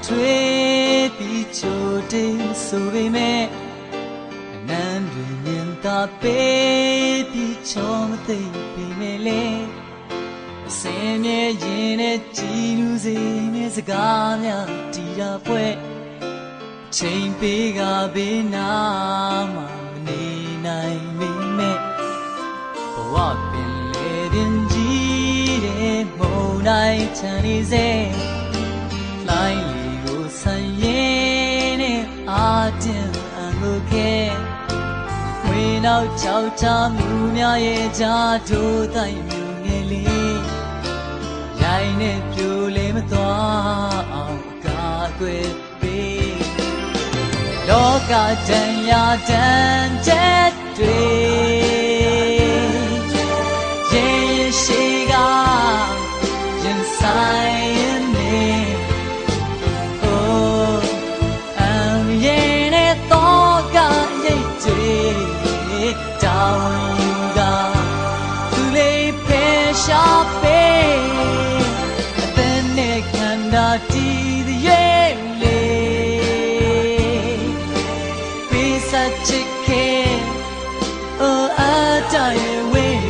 ထွေးပြီးချိုတင်းဆိုပေမဲ့အနမ်းတွင်မြင်သာပေးပြီးချောမသိပေမဲ့လေအစင်မြဲရင်နဲ့ကြည်လူစေနဲ့စကားများတီတာပွဲချိန်ပေးကဘေးနာမှာမနေနိုင်မိမဲ့ဘဝပင်လေတင်ကြီးတဲ့မုန်တိုင်းချမ်းနေစေလိုင်းလီကိုဆန်ရင်နဲ့အာတင်အန်ကိုခဲဝေနောက်ချောက်ချမှုများရဲ့ကြားတို့တိုင်းမြူငယ်လေးရိုင်းနဲ့ပြိုလေမသွားအောင်ကာကွယ်ပေးလောကတန်ရာတန်ချက်တွေရဲ့ရှိကရင်ဆိုင်နေအမ်ရဲ့နဲ့တော့ကရိတ်တွေတောင်းယူကသူလေးဖေရှာပေးအသက်နဲ့ခန္ဓာတည်ရဲ့လေပေးစချစ်ခဲ့အတိုင်းဝေး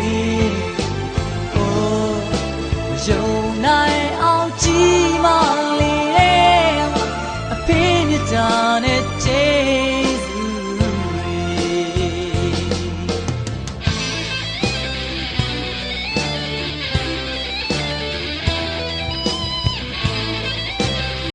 ယုံနိုင်အောင်ကြည်မလေးအဖေးမြတ်တာနဲ့